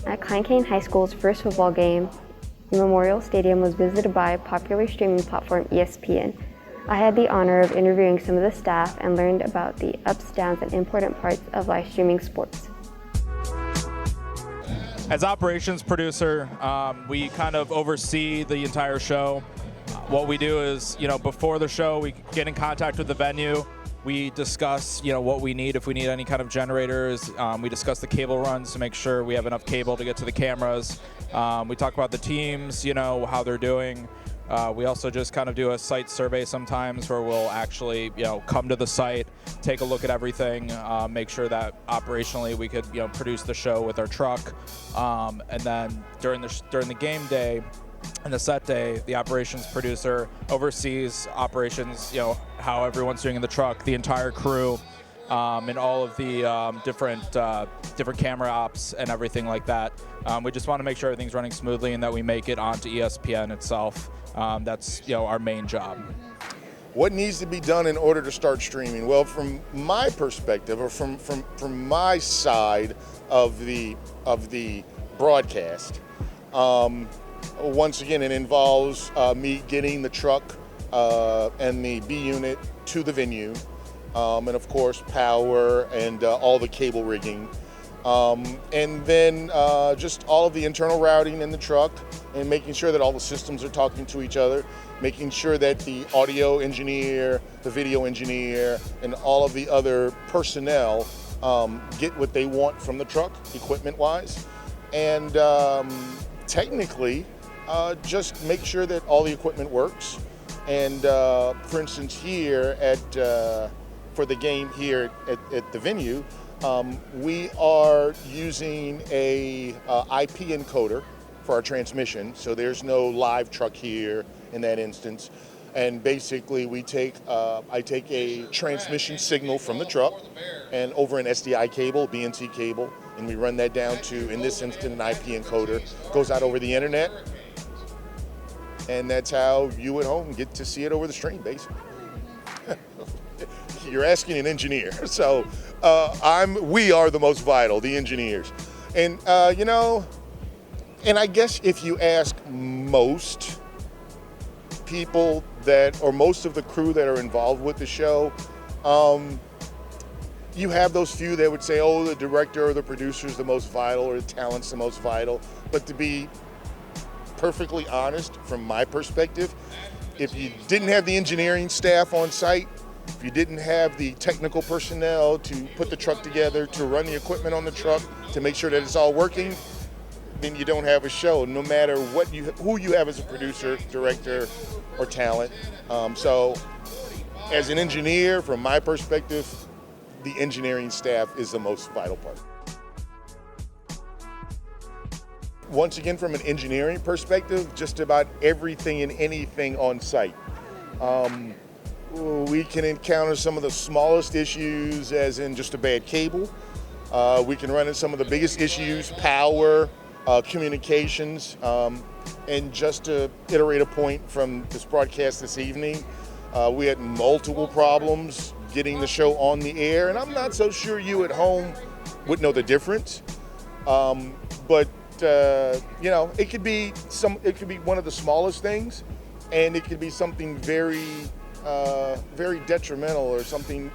At Klein High School's first football game, the Memorial Stadium was visited by popular streaming platform ESPN. I had the honor of interviewing some of the staff and learned about the ups, downs, and important parts of live streaming sports. As operations producer, we kind of oversee the entire show. What we do is, before the show, we get in contact with the venue. We discuss, what we need, if we need any kind of generators. We discuss the cable runs to make sure we have enough cable to get to the cameras. We talk about the teams, how they're doing. We also just kind of do a site survey sometimes where we'll actually, come to the site, take a look at everything, make sure that operationally we could, produce the show with our truck. And then during the game day and the set day, the operations producer oversees operations, how everyone's doing in the truck, the entire crew, and all of the different camera ops and everything like that. We just want to make sure everything's running smoothly and that we make it onto ESPN itself. That's our main job. What needs to be done in order to start streaming? Well, from my perspective, or from my side of the broadcast, once again, it involves me getting the truck and the B unit to the venue, and of course power and all the cable rigging, and then just all of the internal routing in the truck and making sure that all the systems are talking to each other, making sure that the audio engineer, the video engineer, and all of the other personnel get what they want from the truck, equipment-wise, and technically just make sure that all the equipment works. And for instance, here for the game here at the venue, we are using a IP encoder for our transmission, so there's no live truck here in that instance. And basically I take a transmission signal from the truck and over an SDI cable, BNC cable, and we run that down to, in this instance, an IP encoder, goes out over the internet, and that's how you at home get to see it over the stream, basically. You're asking an engineer, so we are the most vital, the engineers. And and I guess if you ask most people or most of the crew that are involved with the show, you have those few that would say, oh, the director or the producer is the most vital or the talent's the most vital. But to be perfectly honest, from my perspective, if you didn't have the engineering staff on site, if you didn't have the technical personnel to put the truck together, to run the equipment on the truck, to make sure that it's all working, then you don't have a show, no matter who you have as a producer, director, or talent. So as an engineer, from my perspective, the engineering staff is the most vital part. Once again, from an engineering perspective, just about everything and anything on site. We can encounter some of the smallest issues, as in just a bad cable. We can run into some of the biggest issues, power, communications, and just to iterate a point from this broadcast this evening, we had multiple problems getting the show on the air, and I'm not so sure you at home would know the difference. But it could be one of the smallest things, and it could be something very detrimental, or something,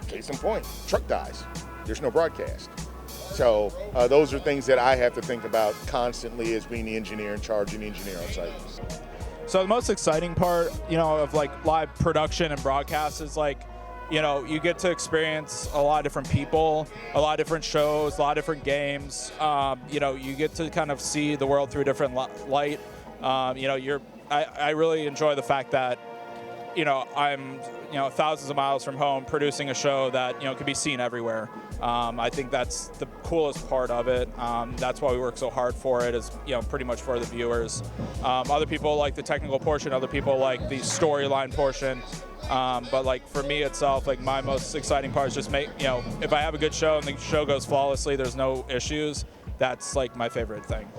case in point, truck dies, there's no broadcast. So those are things that I have to think about constantly as being the engineer in charge and the engineer on site. So the most exciting part, of live production and broadcast is you get to experience a lot of different people, a lot of different shows, a lot of different games. You get to kind of see the world through a different light. I really enjoy the fact that, I'm, thousands of miles from home producing a show that, can be seen everywhere. I think that's the coolest part of it. That's why we work so hard for it, is, pretty much for the viewers. Other people like the technical portion, other people like the storyline portion. But for me itself, my most exciting part is just if I have a good show and the show goes flawlessly, there's no issues, that's my favorite thing.